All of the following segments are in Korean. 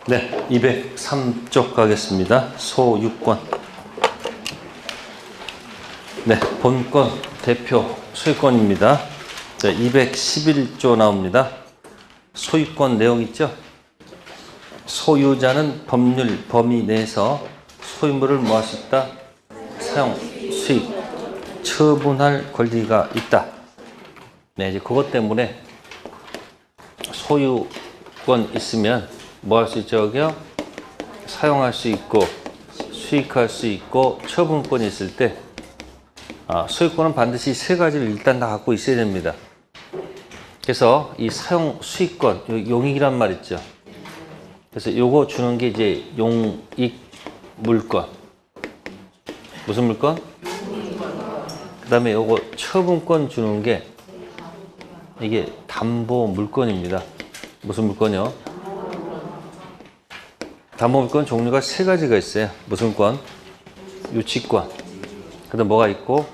네, 203쪽 가겠습니다. 소유권. 네, 본권 대표 소유권입니다. 네, 211조 나옵니다. 소유권 내용 있죠? 소유자는 법률 범위 내에서 소유물을 뭐 할 수 있다? 사용, 수익, 처분할 권리가 있다. 네, 이제 그것 때문에 소유권 있으면 뭐 할 수 있죠, 여기요? 사용할 수 있고, 수익할 수 있고, 처분권이 있을 때, 소유권은 반드시 세 가지를 일단 다 갖고 있어야 됩니다. 그래서 이 사용 수익권, 용익이란 말 있죠. 그래서 요거 주는 게 이제 용익 물권. 무슨 물권? 그 다음에 요거 처분권 주는 게 이게 담보 물권입니다. 무슨 물권이요? 담보 물권 종류가 세 가지가 있어요. 무슨 권? 유치권. 그 다음 뭐가 있고?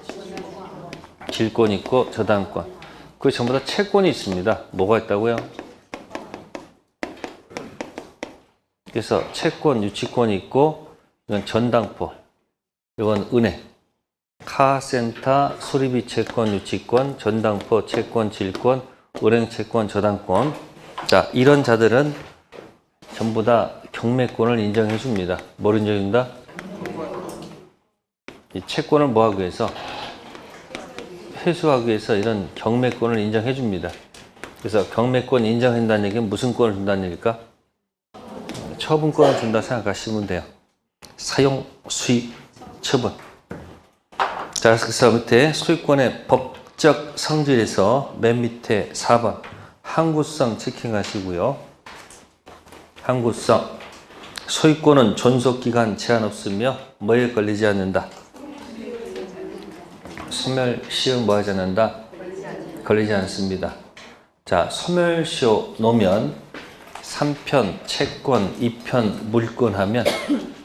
질권 있고 저당권. 그게 전부 다 채권이 있습니다. 뭐가 있다고요? 그래서 채권, 유치권이 있고, 이건 전당포, 이건 은행, 카센터, 수리비 채권, 유치권, 전당포, 채권, 질권, 은행 채권, 저당권. 자, 이런 자들은 전부 다 경매권을 인정해 줍니다. 뭘 인정해 준다? 이 채권을 뭐 하기 위해서? 회수하기 위해서 이런 경매권을 인정해 줍니다. 그래서 경매권 인정한다는 얘기는 무슨 권을 준다는 얘기일까? 처분권을 준다 생각하시면 돼요. 사용, 수익, 처분. 자, 그래서 밑에 소유권의 법적 성질에서 맨 밑에 4번 항구성 체킹하시고요. 항구성. 소유권은 존속기간 제한 없으며 뭐에 걸리지 않는다? 소멸시효 뭐 하지 않는다? 걸리지 않습니다. 자, 소멸시효 놓으면 3편 채권, 2편 물권 하면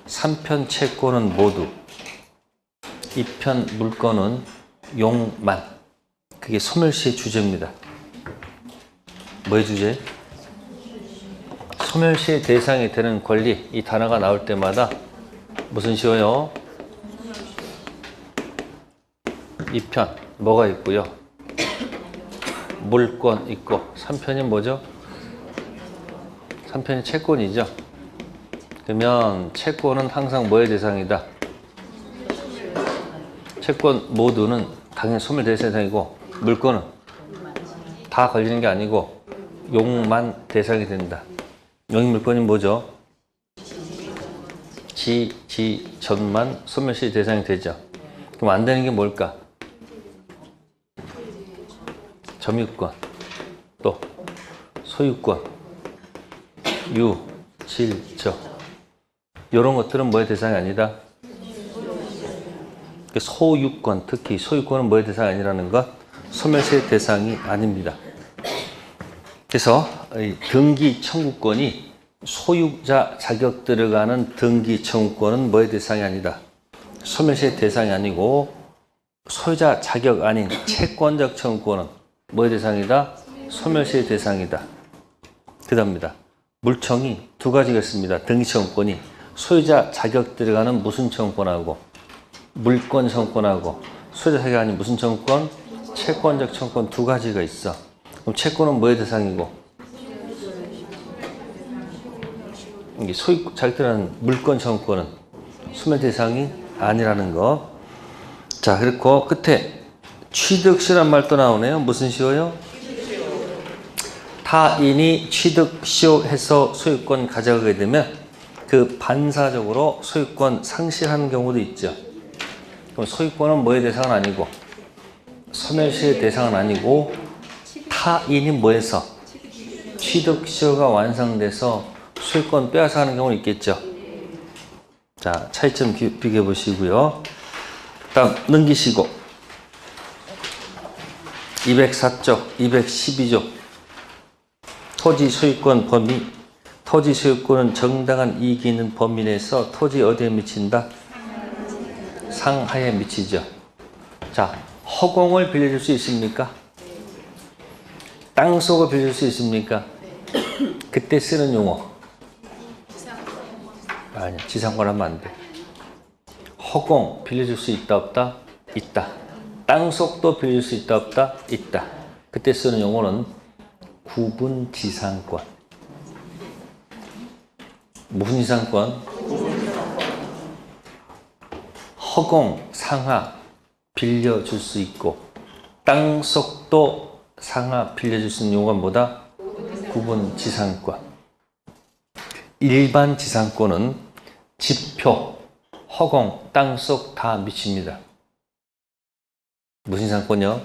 3편 채권은 모두, 2편 물권은 용만. 그게 소멸시의 주제입니다. 뭐의 주제? 소멸시의 대상이 되는 권리, 이 단어가 나올 때마다 무슨 시효요? 2편 뭐가 있고요? 물권 있고 3편이 뭐죠? 3편이 채권이죠. 그러면 채권은 항상 뭐의 대상이다? 채권 모두는 당연히 소멸 대상이고 물권은 다 걸리는 게 아니고 용만 대상이 된다. 용익 물권이 뭐죠? 전만 소멸시 대상이 되죠. 그럼 안 되는 게 뭘까? 점유권, 또 소유권, 유, 질, 저. 이런 것들은 뭐의 대상이 아니다? 소유권, 특히 소유권은 뭐의 대상이 아니라는 것? 소멸시의 대상이 아닙니다. 그래서 등기 청구권이 소유자 자격 들어가는 등기 청구권은 뭐의 대상이 아니다? 소멸시의 대상이 아니고 소유자 자격 아닌 채권적 청구권은 뭐의 대상이다? 소멸시의 대상이다. 그 다음입니다. 물청이 두 가지가 있습니다. 등기 청구권이 소유자 자격 들어가는 무슨 청구권하고 물권 청구권하고 소유자 자격 아닌 무슨 청구권? 채권적 청구권 두 가지가 있어. 그럼 채권은 뭐의 대상이고? 이게 소유 자격 들어가는 물권 청구권은 소멸 대상이 아니라는 거. 자, 그리고 끝에 취득시란 말도 나오네요. 무슨 시효요? 타인이 취득시효해서 소유권 가져가게 되면 그 반사적으로 소유권 상실하는 경우도 있죠. 그럼 소유권은 뭐의 대상은 아니고 소멸시의 대상은 아니고 타인이 뭐해서 취득시효가 완성돼서 소유권 빼앗아 가는 경우는 있겠죠. 자, 차이점 비교해 보시고요. 다음 넘기시고 204쪽, 212조 토지 소유권 범위. 토지 소유권은 정당한 이익이 있는 범위 내에서 토지 어디에 미친다? 상하에 미치죠. 자, 허공을 빌려줄 수 있습니까? 땅속을 빌려줄 수 있습니까? 그때 쓰는 용어 아니야. 지상권 하면 안 돼. 허공 빌려줄 수 있다 없다? 있다. 땅속도 빌려줄 수 있다 없다? 있다. 그때 쓰는 용어는 구분 지상권. 무슨 지상권? 허공, 상하 빌려줄 수 있고 땅속도 상하 빌려줄 수 있는 용어가 뭐다? 구분 지상권. 일반 지상권은 지표, 허공, 땅속 다 미칩니다. 무슨 지상권이요?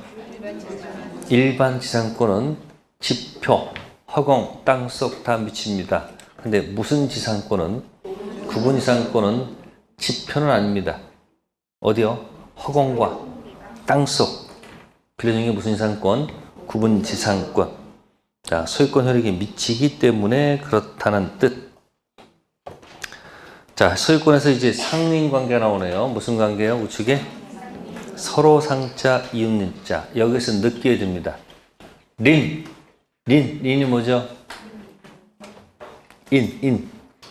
일반 지상권은 지표, 허공, 땅속 다 미칩니다. 근데 무슨 지상권은, 구분 지상권은 지표는 아닙니다. 어디요? 허공과 땅속 빌려주는 게 무슨 지상권? 구분 지상권. 자, 소유권 효력이 미치기 때문에 그렇다는 뜻. 자, 소유권에서 이제 상린관계가 나오네요. 무슨 관계요? 우측에 서로 상자, 이웃인자. 여기서 느끼게 됩니다. 린이 뭐죠?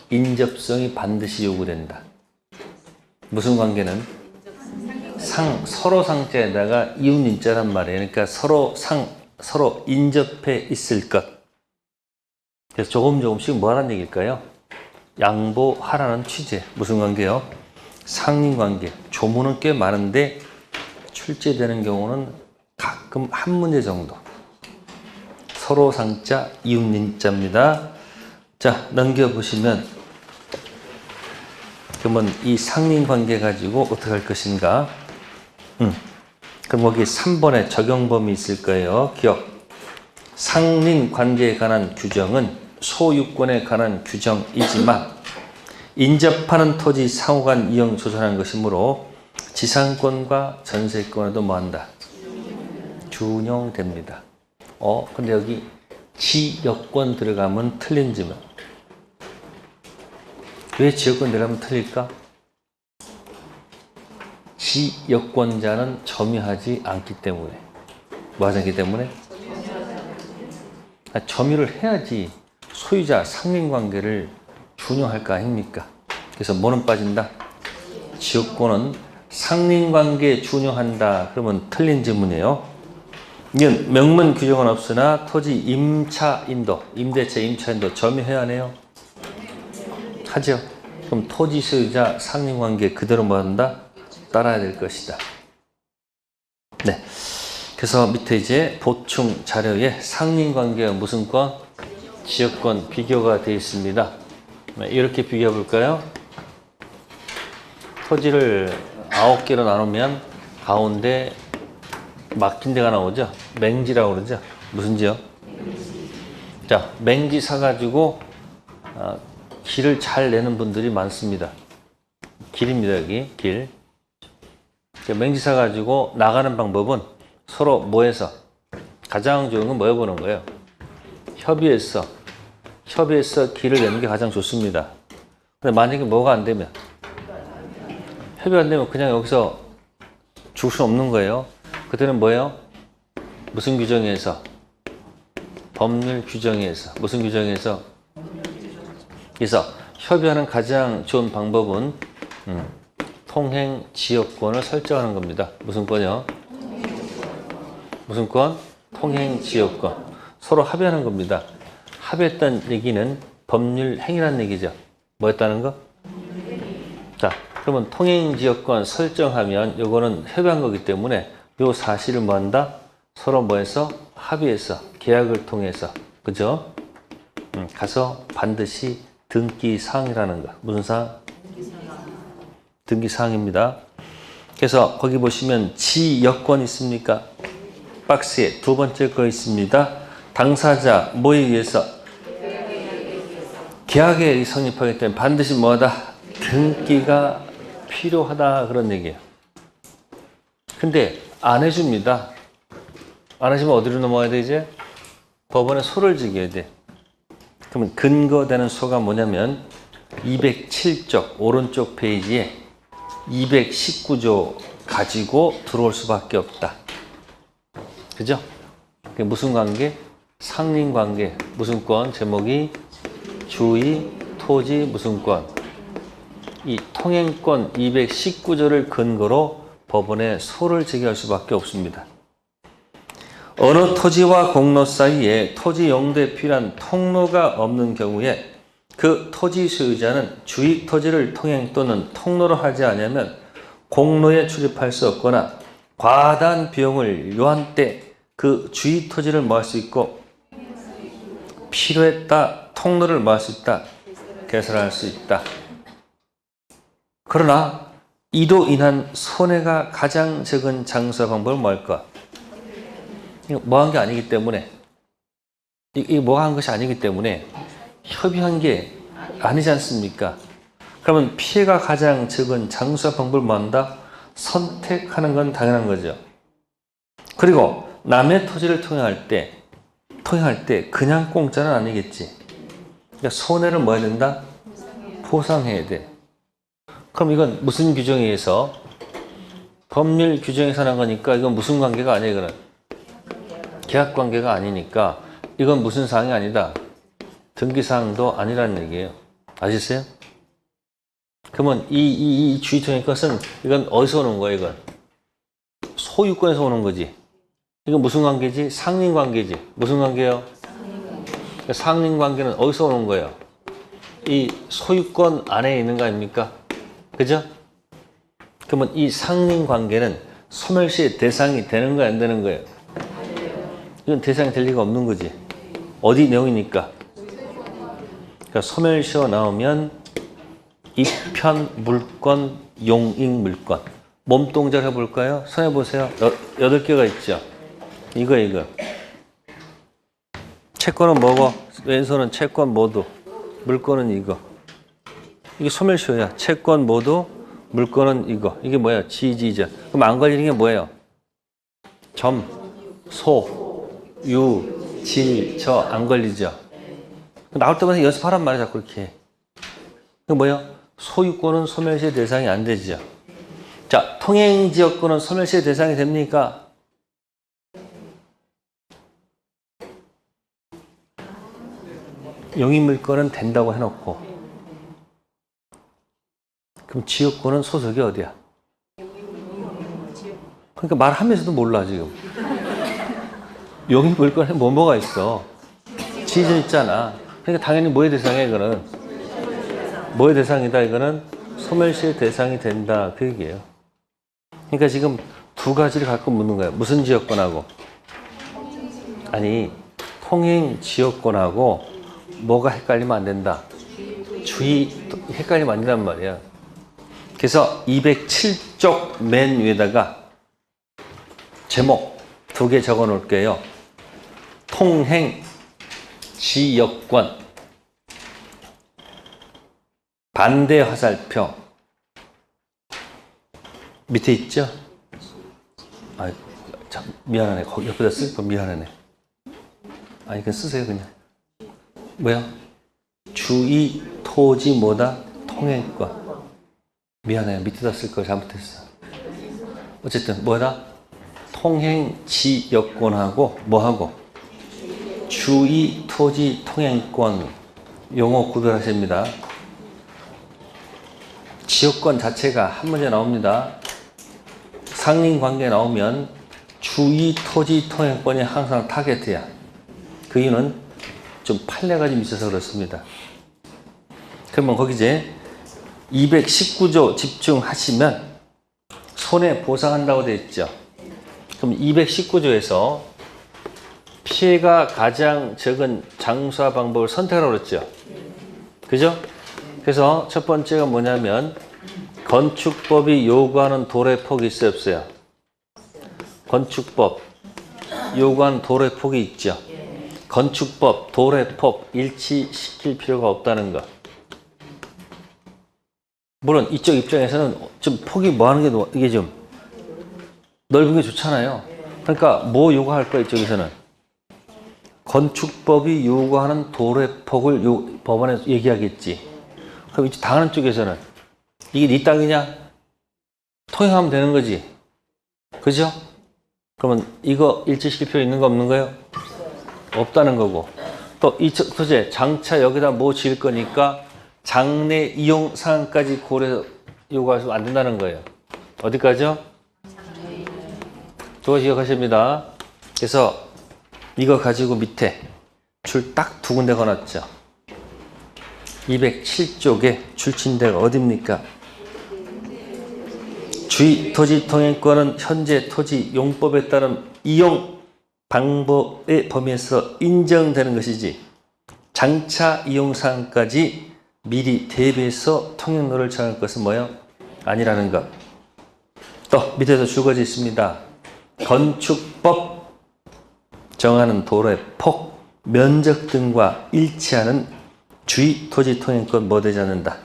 인접성이 반드시 요구된다. 무슨 관계는? 서로 상자에다가 이웃인자란 말이에요. 그러니까 서로 인접해 있을 것. 그래서 조금씩 뭐 하라는 얘기일까요? 양보하라는 취재. 무슨 관계요? 상린관계. 조문은 꽤 많은데 출제되는 경우는 가끔 한 문제 정도. 서로 상자, 이웃인자입니다. 자, 넘겨보시면 그러면 이 상린관계 가지고 어떻게 할 것인가? 그럼 거기 3번에 적용범위 있을 거예요. 기억. 상린관계에 관한 규정은 소유권에 관한 규정이지만 인접하는 토지 상호간 이용 조절하는 것이므로 지상권과 전세권에도 뭐한다? 준용됩니다. 근데 여기 지역권 들어가면 틀린 지문. 왜 지역권 들어가면 틀릴까? 지역권자는 점유하지 않기 때문에. 뭐 하지 않기 때문에? 점유를 해야지 소유자 상린관계를 준용할 거 아닙니까? 그래서 뭐는 빠진다? 지역권은 상린관계에 준용한다. 그러면 틀린 지문이에요. 이건 명문 규정은 없으나 토지 임차인도, 임대차 임차인도 점유해야 하네요. 하죠. 그럼 토지 소유자 상린관계 그대로 뭐 한다? 따라야 될 것이다. 네. 그래서 밑에 이제 보충 자료에 상린관계와 무슨 권? 지역권 비교가 되어 있습니다. 이렇게 비교해 볼까요? 토지를 9개로 나누면 가운데 막힌 데가 나오죠? 맹지라고 그러죠? 무슨 지요? 자, 맹지 사가지고 길을 잘 내는 분들이 많습니다. 길입니다, 여기 길. 맹지 사가지고 나가는 방법은 서로 모여서 가장 좋은 건 뭐 해보는 거예요? 협의해서 길을 내는 게 가장 좋습니다. 근데 만약에 뭐가 안 되면, 협의 안 되면 그냥 여기서 죽을 수 없는 거예요. 그때는 뭐예요? 무슨 규정에서? 법률 규정에서. 무슨 규정에서? 그래서 협의하는 가장 좋은 방법은 통행 지역권을 설정하는 겁니다. 무슨 권이요? 무슨 권? 통행 지역권. 서로 합의하는 겁니다. 합의했다는 얘기는 법률 행위라는 얘기죠. 뭐 했다는 거? 자, 그러면 통행 지역권 설정하면 요거는 협의한 거기 때문에 요 사실을 뭐 한다? 서로 뭐해서? 합의해서 계약을 통해서. 그죠? 가서 반드시 등기 사항이라는 거. 무슨 사항? 등기 사항입니다. 그래서 거기 보시면 지역권 있습니까? 박스에 두 번째 거 있습니다. 당사자 뭐에 의해서? 계약에 성립하기 때문에 반드시 뭐하다? 등기가 필요하다 그런 얘기예요. 근데 안 해줍니다. 안 해주면 어디로 넘어가야 돼 이제? 법원에 소를 지겨야 돼. 그러면 근거되는 소가 뭐냐면 207쪽 오른쪽 페이지에 219조 가지고 들어올 수밖에 없다. 그죠? 그게 무슨 관계? 상린관계. 무슨 권? 제목이 주의, 토지, 무슨 권? 이 통행권 219조를 근거로 법원에 소를 제기할 수밖에 없습니다. 어느 토지와 공로 사이에 토지 용도에 필요한 통로가 없는 경우에 그 토지 소유자는 주익 토지를 통행 또는 통로로 하지 않으면 공로에 출입할 수 없거나 과다한 비용을 요한 때 그 주익 토지를 뭐 할 수 있고 필요에 따라 통로를 뭐 할 수 있다. 개설할 수 있다. 그러나 이로 인한 손해가 가장 적은 장사 방법은 뭘까? 이거 뭐 한 게 아니기 때문에 이게 뭐 한 것이 아니기 때문에 협의한 게 아니지 않습니까? 그러면 피해가 가장 적은 장사 방법을 뭐 한다? 선택하는 건 당연한 거죠. 그리고 남의 토지를 통행할 때 그냥 공짜는 아니겠지. 그러니까 손해를 뭐 해야 된다? 보상해야 돼. 그럼 이건 무슨 규정에 의해서? 법률 규정에서 난 거니까 이건 무슨 관계가 아니에요, 이거는. 계약 관계가 아니니까 이건 무슨 사항이 아니다. 등기사항도 아니라는 얘기예요. 아시겠어요? 그러면 이 주의통의 것은 이건 어디서 오는 거예요, 이건? 소유권에서 오는 거지. 이건 무슨 관계지? 상린 관계지. 무슨 관계예요? 상린 관계는 어디서 오는 거예요? 이 소유권 안에 있는 거 아닙니까? 그죠? 그러면 이 상린 관계는 소멸시의 대상이 되는 거야, 안 되는 거예요? 이건 대상이 될 리가 없는 거지. 어디 내용이니까? 그러니까 소멸시효 나오면 입편, 물권, 용익, 물권. 몸동작 해볼까요? 손해보세요. 8개가 있죠. 이거. 채권은 뭐고? 왼손은 채권 모두. 물권은 이거. 이게 소멸시효야. 채권 모두, 물권은 이거. 이게 뭐야? 지지죠. 그럼 안 걸리는 게 뭐예요? 점, 소, 유, 질, 저 안 걸리죠. 나올 때마다 연습하란 말이야, 자꾸 이렇게. 그 뭐예요? 소유권은 소멸시효 대상이 안 되죠. 자, 통행지역권은 소멸시효 대상이 됩니까? 용익물권은 된다고 해놓고 그럼 지역권은 소속이 어디야? 그러니까 말하면서도 몰라 지금. 용익물권에 뭐가 있어? 지정 있잖아. 그러니까 당연히 뭐의 대상이야 이거는? 뭐의 대상이다 이거는? 소멸시효 대상이 된다 그 얘기예요. 그러니까 지금 두 가지를 갖고 묻는 거예요. 무슨 지역권하고? 아니 통행 지역권하고 뭐가 헷갈리면 안 된다. 주의 헷갈리면 안 된단 말이야. 그래서 207쪽 맨 위에다가 제목 2개 적어 놓을게요. 통행 지역권 반대 화살표 밑에 있죠? 아, 참 미안하네. 거기 옆에다 쓸 거 미안하네. 아니 그냥 쓰세요 그냥. 뭐야? 주의 토지 뭐다? 통행권. 미안해요. 밑에다 쓸 걸 잘못했어. 어쨌든 뭐다? 통행지역권하고 뭐하고? 주의 토지 통행권 용어 구별하십니다. 지역권 자체가 한 문제 나옵니다. 상린관계 나오면 주의 토지 통행권이 항상 타겟이야. 그 이유는 좀 판례가 좀 있어서 그렇습니다. 그러면 거기 이제 219조 집중하시면 손해 보상한다고 되어 있죠. 그럼 219조에서 피해가 가장 적은 장사 방법을 선택하라고 그랬죠. 그죠? 그래서 첫 번째가 뭐냐면 건축법이 요구하는 도로의 폭이 있어요, 없어요? 건축법 요구하는 도로의 폭이 있죠. 건축법 도로의 폭 일치시킬 필요가 없다는 것. 물론 이쪽 입장에서는 좀 폭이 뭐 하는 게 이게 좀 넓은 게 좋잖아요. 그러니까 뭐 요구할 거야 이쪽에서는? 건축법이 요구하는 도로의 폭을 법원에서 얘기하겠지. 그럼 이제 당하는 쪽에서는 이게 네 땅이냐? 통행하면 되는 거지. 그죠? 그러면 이거 일치시킬 필요 있는 거 없는 거예요? 없다는 거고. 또 이 토지에 장차 여기다 뭐 지을 거니까 장래 이용 사항까지 고려 요구해서 안 된다는 거예요. 어디까지요? 그거 기억하십니다. 그래서 이거 가지고 밑에 줄 딱 두 군데 거놨죠. 207쪽에 출친대가 어딥니까? 주의 토지 통행권은 현재 토지 용법에 따른 이용 방법의 범위에서 인정되는 것이지 장차 이용 사항까지 미리 대비해서 통행로를 정할 것은 뭐요? 아니라는 것. 또 밑에도 줄거지 있습니다. 건축법 정하는 도로의 폭, 면적 등과 일치하는 주의 토지 통행권 뭐 되지 않는다?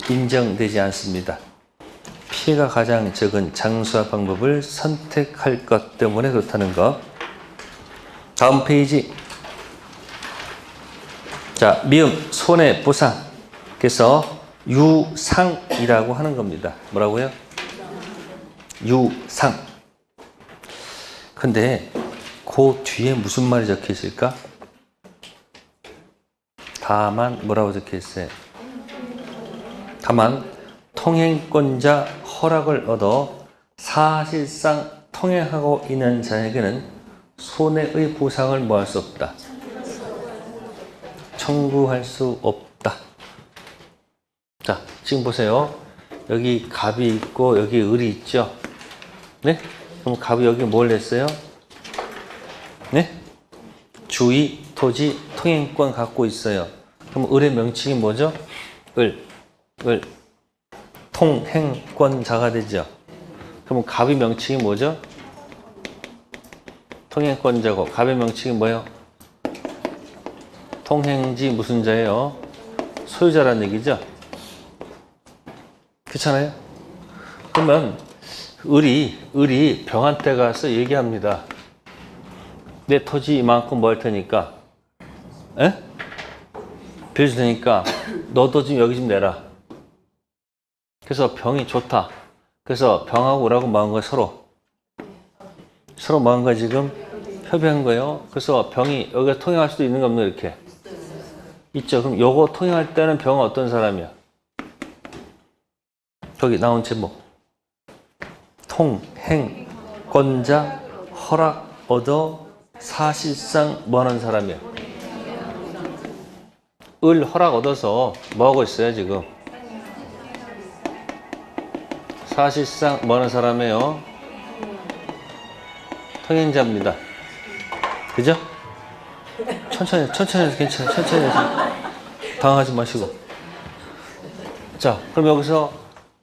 인정되지 않습니다. 피해가 가장 적은 장소와 방법을 선택할 것 때문에 그렇다는 것. 다음 페이지. 자, 미음 손해보상. 그래서 유상이라고 하는 겁니다. 뭐라고요? 유상. 근데 그 뒤에 무슨 말이 적혀 있을까? 다만 뭐라고 적혀 있어요? 다만 통행권자 허락을 얻어 사실상 통행하고 있는 자에게는 손해의 보상을 뭐 할 수 없다. 청구할 수 없다. 자, 지금 보세요. 여기 갑이 있고 여기 을이 있죠. 네? 그럼 갑이 여기 뭘 냈어요? 네? 주의 토지 통행권 갖고 있어요. 그럼 을의 명칭이 뭐죠? 을. 통행권자가 되죠. 그럼 갑의 명칭이 뭐죠? 통행권자고 갑의 명칭이 뭐예요? 통행지 무슨 자예요? 소유자라는 얘기죠. 그렇잖아요? 그러면 을이 병한테 가서 얘기합니다. 내 토지 이만큼 뭐 할 테니까 빌려줄 테니까 너도 지금 여기 좀 내라. 그래서 병이 좋다. 그래서 병하고 을하고 뭐 한 거야? 서로 뭐 한 거야 지금? 협의한 거예요. 그래서 병이 여기가 통행할 수도 있는 거 없나 이렇게? 있죠. 그럼 요거 통행할 때는 병은 어떤 사람이야? 저기 나온 제목. 통행권자 허락 얻어 사실상 뭐 하는 사람이야? 을 허락 얻어서 뭐 하고 있어요 지금? 사실상 뭐 하는 사람이에요? 통행자입니다. 그죠? 천천히 해서 괜찮아요. 천천히 해서. 당황하지 마시고. 자, 그럼 여기서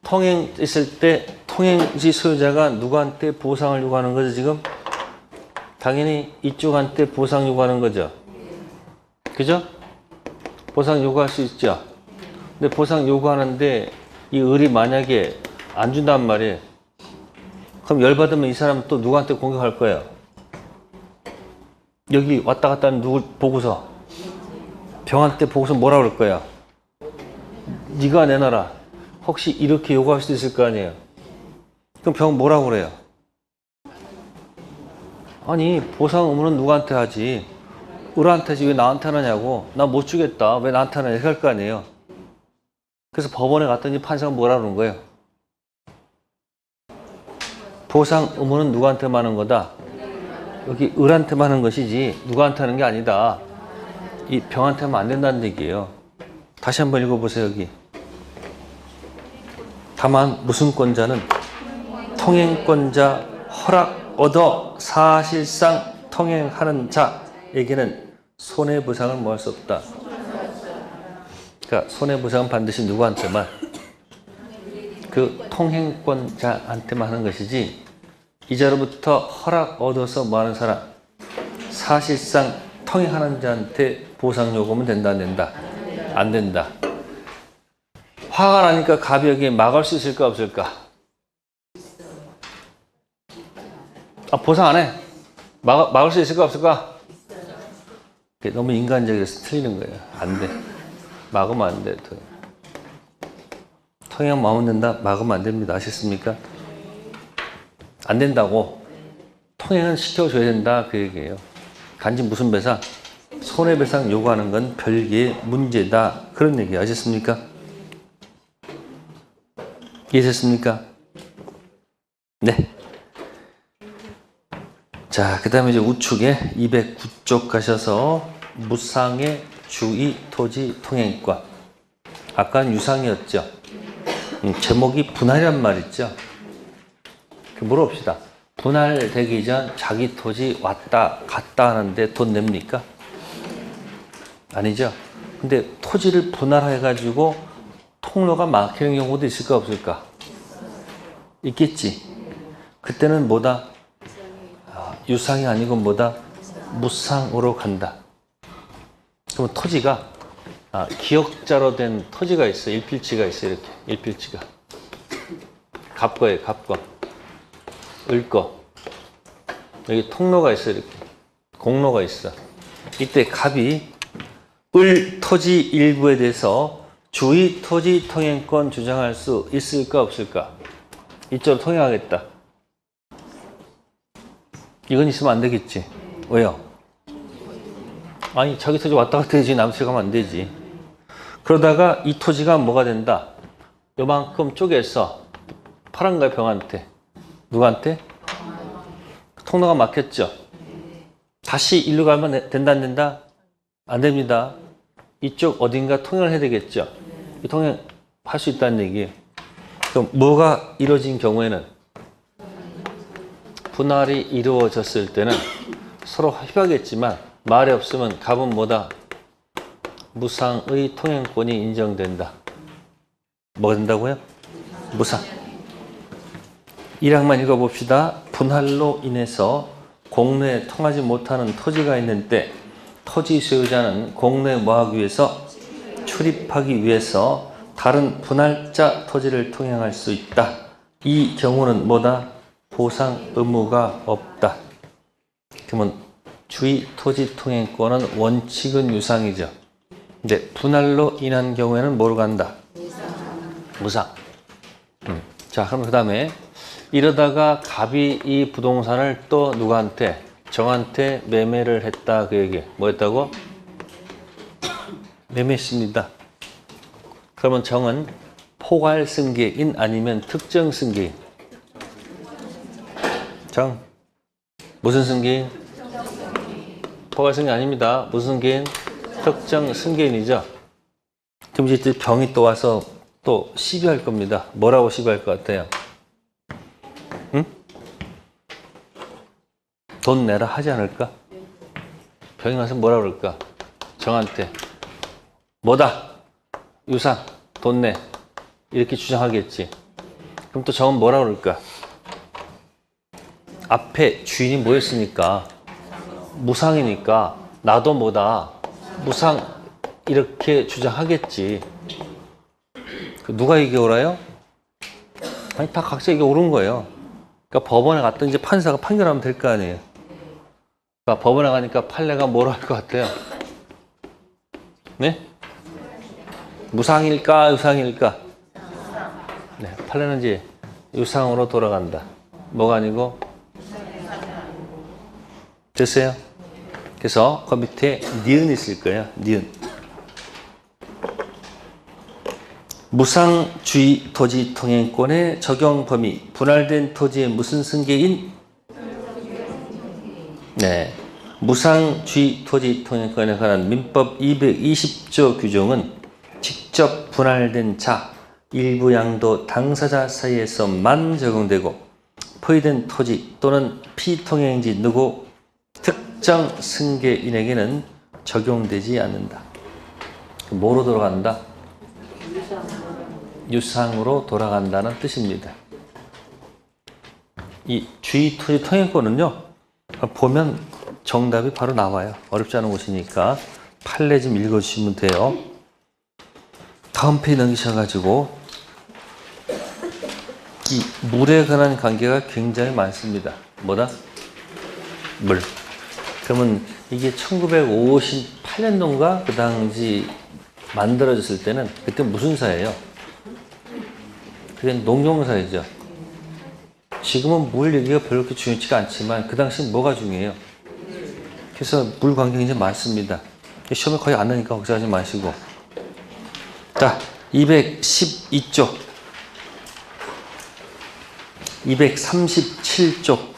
통행 있을 때 통행지 소유자가 누구한테 보상을 요구하는 거죠, 지금? 당연히 이쪽한테 보상 요구하는 거죠. 그죠? 보상 요구할 수 있죠. 근데 보상 요구하는데 이 을이 만약에 안 준단 말이에요. 그럼 열받으면 이 사람은 또 누구한테 공격할 거예요? 여기 왔다 갔다 하는 누굴 보고서 병한테 보고서 뭐라 그럴 거야? 네가 내놔라. 혹시 이렇게 요구할 수도 있을 거 아니에요? 그럼 병 뭐라고 그래요? 아니 보상 의무는 누구한테 하지? 을한테 하지 왜 나한테 하느냐고. 나 못 주겠다. 왜 나한테 하느냐 이렇게 할 거 아니에요? 그래서 법원에 갔더니 판사가 뭐라 그러는 거예요? 보상 의무는 누구한테만 하는 거다? 여기 을한테만 하는 것이지 누구한테 하는 게 아니다. 이 병한테 하면 안 된다는 얘기예요. 다시 한번 읽어보세요. 여기. 다만 무슨 권자는 통행권자 허락 얻어 사실상 통행하는 자에게는 손해보상을 뭐 할 수 없다. 그러니까 손해보상은 반드시 누구한테만? 그 통행권자한테만 하는 것이지 이자로부터 허락 얻어서 뭐 하는 사람? 사실상 통행하는 자한테 보상 요구하면 된다 안 된다? 안 된다. 화가 나니까 갑이 여기에 막을 수 있을까 없을까? 아, 보상 안 해. 막을 수 있을까 없을까? 너무 인간적이라서 틀리는 거예요. 안 돼. 막으면 안 돼. 통행 막으면 된다? 막으면 안 됩니다. 아셨습니까? 안 된다고. 통행은 시켜줘야 된다. 그 얘기예요. 단지 무슨 배상? 손해배상 요구하는 건 별개의 문제다. 그런 얘기 아셨습니까? 이해됐습니까? 네. 자, 그 다음에 이제 우측에 209쪽 가셔서 무상의 주의 토지 통행권. 아까는 유상이었죠. 제목이 분할이란 말 있죠. 물어봅시다. 분할되기 전 자기 토지 왔다 갔다 하는데 돈 냅니까? 아니죠. 근데 토지를 분할해가지고 통로가 막히는 경우도 있을까 없을까? 있겠지. 그때는 뭐다? 유상이 아니고 뭐다? 무상으로 간다. 그럼 토지가 기역자로 된 토지가 있어. 일필지가 있어. 이렇게 일필지가. 갑거예요. 갑거. 을거. 여기 통로가 있어. 이렇게 공로가 있어. 이때 갑이 을 토지 일부에 대해서 주의 토지 통행권 주장할 수 있을까 없을까? 이쪽으로 통행하겠다. 이건 있으면 안 되겠지. 왜요? 아니 자기 토지 왔다 갔다 해야지 남새 가면 안 되지. 그러다가 이 토지가 뭐가 된다? 요만큼 쪼개서 파란가의 병한테 누구한테? 통로가 막혔죠. 다시 일로 가면 된다 안 된다? 안 됩니다. 이쪽 어딘가 통행을 해야 되겠죠. 이 통행 할 수 있다는 얘기예요. 그럼 뭐가 이루어진 경우에는 분할이 이루어졌을 때는 서로 협의하겠지만 말이 없으면 갑은 뭐다? 무상의 통행권이 인정된다. 뭐가 된다고요? 무상. 1항만 읽어봅시다. 분할로 인해서 공로에 통하지 못하는 토지가 있는 때 토지 소유자는 공로에 뭐하기 위해서? 출입하기 위해서 다른 분할자 토지를 통행할 수 있다. 이 경우는 뭐다? 보상 의무가 없다. 그러면 주의 토지 통행권은 원칙은 유상이죠. 근데 분할로 인한 경우에는 뭐로 간다? 무상. 자, 그럼 그 다음에 이러다가 갑이 이 부동산을 또 누구한테? 정한테 매매를 했다. 그 얘기. 뭐 했다고? 매매했습니다. 그러면 정은 포괄 승계인 아니면 특정 승계인? 정. 무슨 승계인? 포괄 승계인 아닙니다. 무슨 승계인? 특정 승계인이죠. 그럼 이제 병이 또 와서 또 시비할 겁니다. 뭐라고 시비할 것 같아요? 응? 돈 내라 하지 않을까? 병이 와서 뭐라 그럴까? 정한테 뭐다? 유상, 돈 내. 이렇게 주장하겠지. 그럼 또 정은 뭐라 그럴까? 앞에 주인이 뭐였으니까? 무상이니까 나도 뭐다? 무상 이렇게 주장하겠지. 누가 이게 옳아요? 아니 다 각자 이게 옳은 거예요. 그러니까 법원에 갔던 이제 판사가 판결하면 될 거 아니에요. 그러니까 법원에 가니까 판례가 뭐라 할 것 같아요? 네? 무상일까 유상일까? 네, 판례는 이제 유상으로 돌아간다. 뭐가 아니고? 됐어요? 그래서 그 밑에 니은 있을 거예요. 니은. 무상주의 토지 통행권의 적용 범위. 분할된 토지의 무슨 승계인? 네. 무상주의 토지 통행권에 관한 민법 220조 규정은 직접 분할된 자, 일부 양도 당사자 사이에서만 적용되고 포위된 토지 또는 피통행지 누구 특정 승계인에게는 적용되지 않는다. 뭐로 돌아간다? 유상으로 돌아간다는 뜻입니다. 이 주의 토지 통행권은요, 보면 정답이 바로 나와요. 어렵지 않은 곳이니까 판례 좀 읽어주시면 돼요. 다음 페이지 넘기셔가지고 이 물에 관한 관계가 굉장히 많습니다. 뭐다? 물. 그러면 이게 1958년도인가 그 당시 만들어졌을 때는 그때 무슨 사예요? 그게 농경사이죠. 지금은 물 얘기가 별로 그렇게 중요치가 않지만 그 당시 뭐가 중요해요? 그래서 물 관계가 굉장히 많습니다. 시험에 거의 안 나니까 걱정하지 마시고. 자, 212쪽. 237쪽.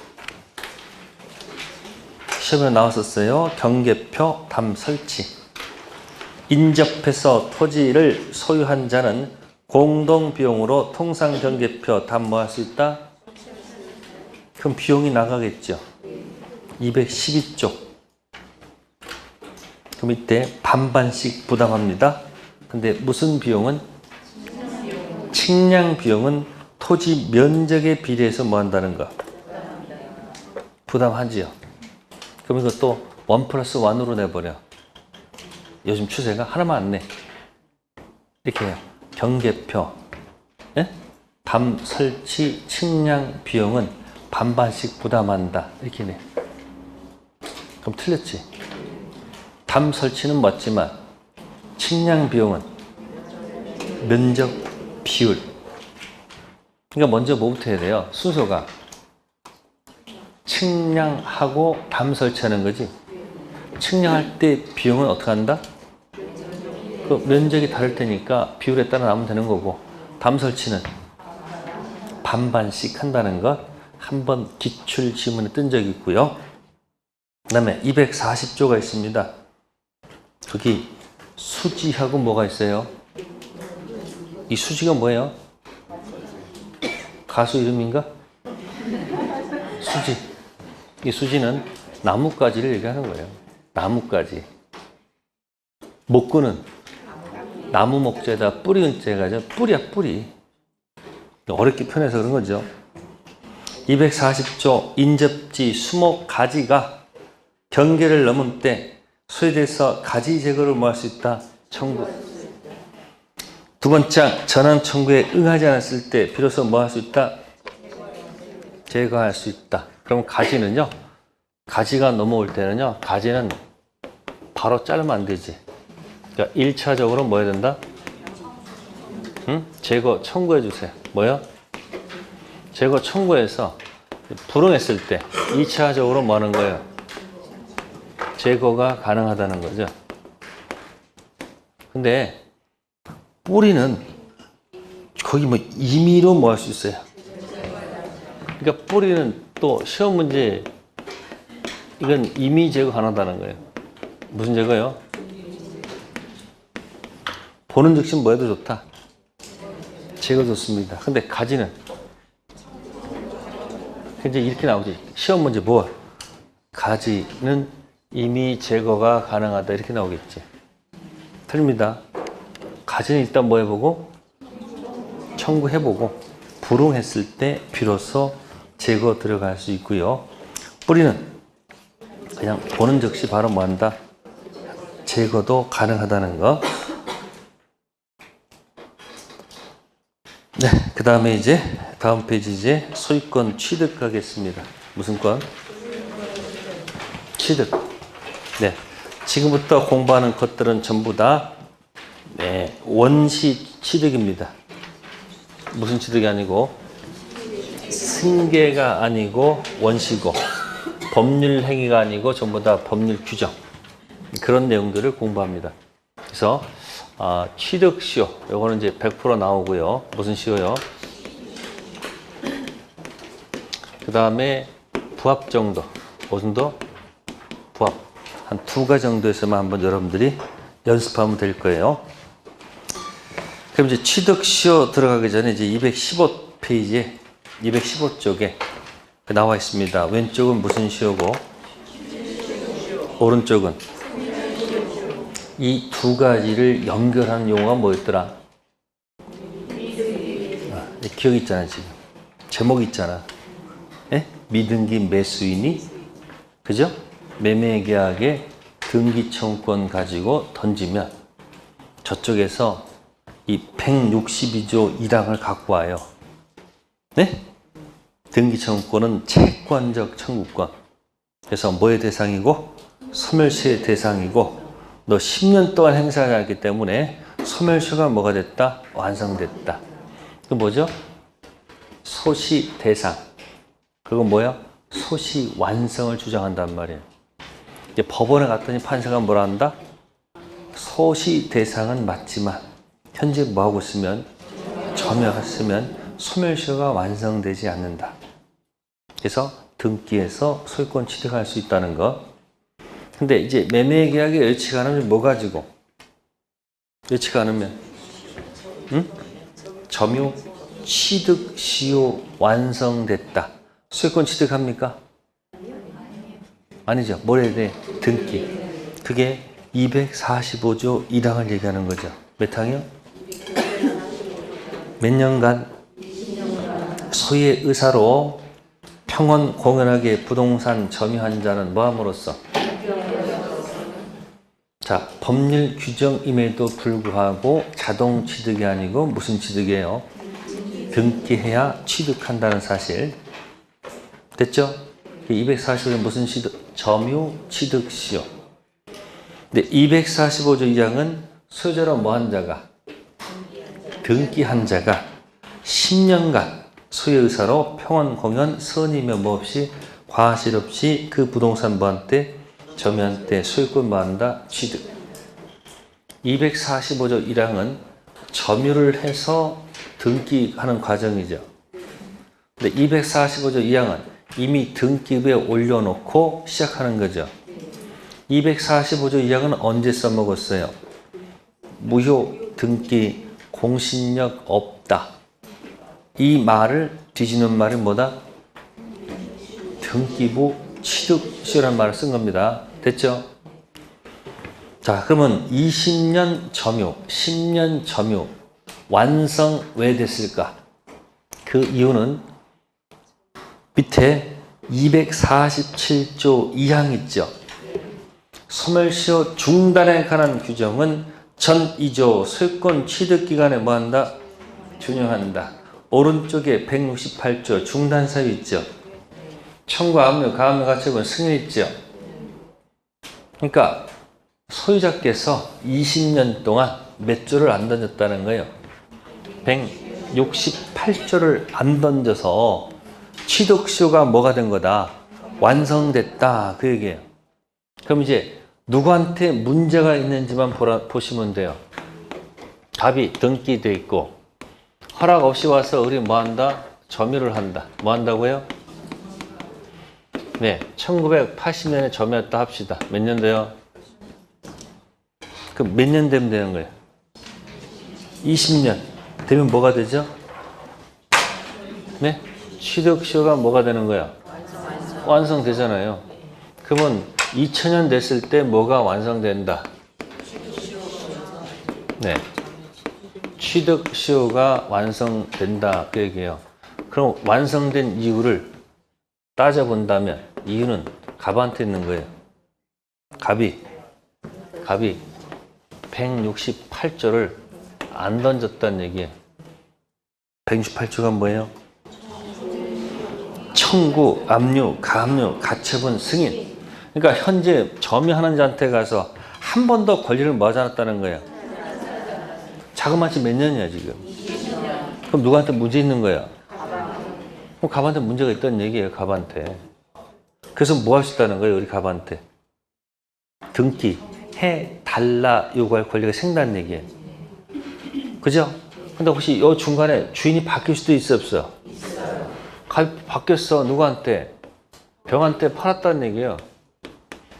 시험에 나왔었어요. 경계표 담 설치. 인접해서 토지를 소유한 자는 공동비용으로 통상 경계표 담 뭐 할 수 있다? 그럼 비용이 나가겠죠. 212쪽. 그럼 이때 반반씩 부담합니다. 근데 무슨 비용은? 측량 비용은 토지 면적에 비례해서 뭐 한다는 거? 부담하지요. 그럼 이것도 1+1으로 내버려. 요즘 추세가 하나만 안 내. 이렇게 해요. 경계표, 예? 담 설치 측량 비용은 반반씩 부담한다. 이렇게 내. 그럼 틀렸지? 담 설치는 맞지만 측량 비용은 면적 비율. 그러니까 먼저 뭐부터 해야 돼요? 순서가 측량하고 담 설치하는 거지. 측량할 때 비용은 어떻게 한다? 그 면적이 다를 테니까 비율에 따라 나면 되는 거고, 담 설치는 반반씩 한다는 것 한번 기출 지문에 뜬 적이 있고요. 그 다음에 240조가 있습니다. 거기 수지하고 뭐가 있어요? 이 수지가 뭐예요? 가수 이름인가? 수지. 이 수지는 나뭇가지를 얘기하는 거예요. 나뭇가지. 목구는 나무 목재에다 뿌리 은자가 뿌리야, 뿌리. 어렵게 표현해서 그런 거죠. 240조 인접지 수목 가지가 경계를 넘은 때 소유돼서 가지 제거를 뭐 할 수 있다? 청구. 두 번째, 전환 청구에 응하지 않았을 때 비로소 뭐 할 수 있다? 제거할 수 있다. 그럼 가지는요, 가지가 넘어올 때는요, 가지는 바로 자르면 안 되지. 그러니까 1차적으로 뭐 해야 된다? 제거 청구해 주세요. 뭐요? 제거 청구해서 불응했을 때 2차적으로 뭐 하는 거예요? 제거가 가능하다는 거죠. 근데 뿌리는 거기 뭐 임의로 뭐 할 수 있어요. 그러니까 뿌리는 또 시험 문제 이건 임의 제거 가능하다는 거예요. 무슨 제거요? 보는 즉시 뭐 해도 좋다. 제거 좋습니다. 근데 가지는 이제 이렇게 나오지. 시험 문제 뭐? 가지는 이미 제거가 가능하다 이렇게 나오겠지. 틀립니다. 가지는 일단 뭐 해보고 청구해보고 불응했을 때 비로소 제거 들어갈 수 있고요. 뿌리는 그냥 보는 즉시 바로 뭐 한다? 제거도 가능하다는 거. 네, 그 다음에 이제 다음 페이지 이제 소유권 취득하겠습니다. 무슨 권? 취득. 네, 지금부터 공부하는 것들은 전부 다 네, 원시 취득입니다. 무슨 취득이 아니고 승계가 아니고 원시고 법률 행위가 아니고 전부 다 법률 규정 그런 내용들을 공부합니다. 그래서 취득 시효 요거는 이제 100% 나오고요. 무슨 시효요? 그 다음에 부합 정도. 무슨 도? 부합. 한 2가지 정도에서만 한번 여러분들이 연습하면 될 거예요. 그럼 이제 취득 시효 들어가기 전에 이제 215페이지에 215쪽에 나와 있습니다. 왼쪽은 무슨 시효고 오른쪽은 이 2가지를 연결하는 용어가 뭐였더라? 기억 있잖아 지금. 제목 있잖아. 예? 미등기 매수인이 그죠? 매매계약에 등기청구권 가지고 던지면 저쪽에서 이 162조 1항을 갖고 와요. 네? 등기청구권은 채권적 청구권. 그래서 뭐의 대상이고? 소멸시의 대상이고 너 10년 동안 행사하지 않았기 때문에 소멸시효가 뭐가 됐다? 완성됐다. 그 뭐죠? 소시 대상. 그건 뭐야? 소시 완성을 주장한단 말이에요. 이제 법원에 갔더니 판사가 뭐라 한다? 소시 대상은 맞지만 현재 뭐하고 있으면 점유하고 있으면 소멸시효가 완성되지 않는다. 그래서 등기에서 소유권 취득할 수 있다는 것. 근데 이제 매매계약에 여의치가 않으면 뭐 가지고? 여의치가 않으면 점유 취득시효 완성됐다. 소유권 취득합니까? 아니죠. 뭘 해야 돼? 등기. 그게 245조 1항을 얘기하는 거죠. 몇 항이요? 몇 년간 소유의 의사로 평온 공연하게 부동산 점유한 자는 뭐함으로써? 자, 법률 규정임에도 불구하고 자동 취득이 아니고 무슨 취득이에요? 등기해야 취득한다는 사실. 됐죠? 245조 무슨 취득? 점유 취득시효. 근데 245조 2항은 소유자로 뭐한 자가? 등기한 자가 10년간 소유의 의사로 평온 공연 선의며 뭐 없이 과실 없이 그 부동산 뭐한테 점유한테 소유권 뭐한다? 취득. 245조 1항은 점유를 해서 등기하는 과정이죠. 근데 245조 2항은 이미 등기부에 올려놓고 시작하는 거죠. 245조 2항은 언제 써먹었어요? 무효 등기 공신력 없다. 이 말을 뒤지는 말이 뭐다? 등기부 취득시효라는 말을 쓴 겁니다. 됐죠? 자, 그러면 20년 점유, 10년 점유 완성 왜 됐을까? 그 이유는 밑에 247조 2항 있죠. 소멸시효 중단에 관한 규정은 전 2조 소유권 취득 기간에 뭐한다? 준용한다. 오른쪽에 168조 중단 사유 있죠. 청구 압류, 가압류 가처분 승인 있죠. 그러니까 소유자께서 20년 동안 몇 조를 안 던졌다는 거예요. 168조를 안 던져서 취득시효가 뭐가 된 거다? 완성됐다. 그 얘기예요. 그럼 이제 누구한테 문제가 있는지만 보시면 돼요. 갑이 등기돼 있고 허락 없이 와서 우리 뭐 한다? 점유를 한다. 뭐 한다고요? 네, 1980년에 점유했다 합시다. 몇 년도요? 그럼 몇 년 되면 되는 거예요? 20년 되면 뭐가 되죠? 네? 취득시효가 뭐가 되는 거야? 완성되잖아요. 그러면 2000년 됐을 때 뭐가 완성된다? 네. 취득시효가 완성된다. 그 얘기예요. 그럼 완성된 이유를 따져본다면 이유는 갑한테 있는 거예요. 갑이 168조를 안 던졌다는 얘기예요. 168조가 뭐예요? 청구, 압류, 가압류, 가처분, 승인. 그러니까 현재 점유하는 자한테 가서 한 번 더 권리를 모아지 않았다는 거예요. 자그마치 몇 년이야 지금? 그럼 누구한테 문제 있는 거야? 그럼 갑한테 문제가 있다는 얘기예요. 갑한테. 그래서 뭐 할 수 있다는 거예요? 우리 갑한테. 등기 해달라 요구할 권리가 생긴다는 얘기예요. 그죠? 근데 혹시 이 중간에 주인이 바뀔 수도 있어 없어? 바뀌었어. 누구한테? 병한테 팔았다는 얘기예요.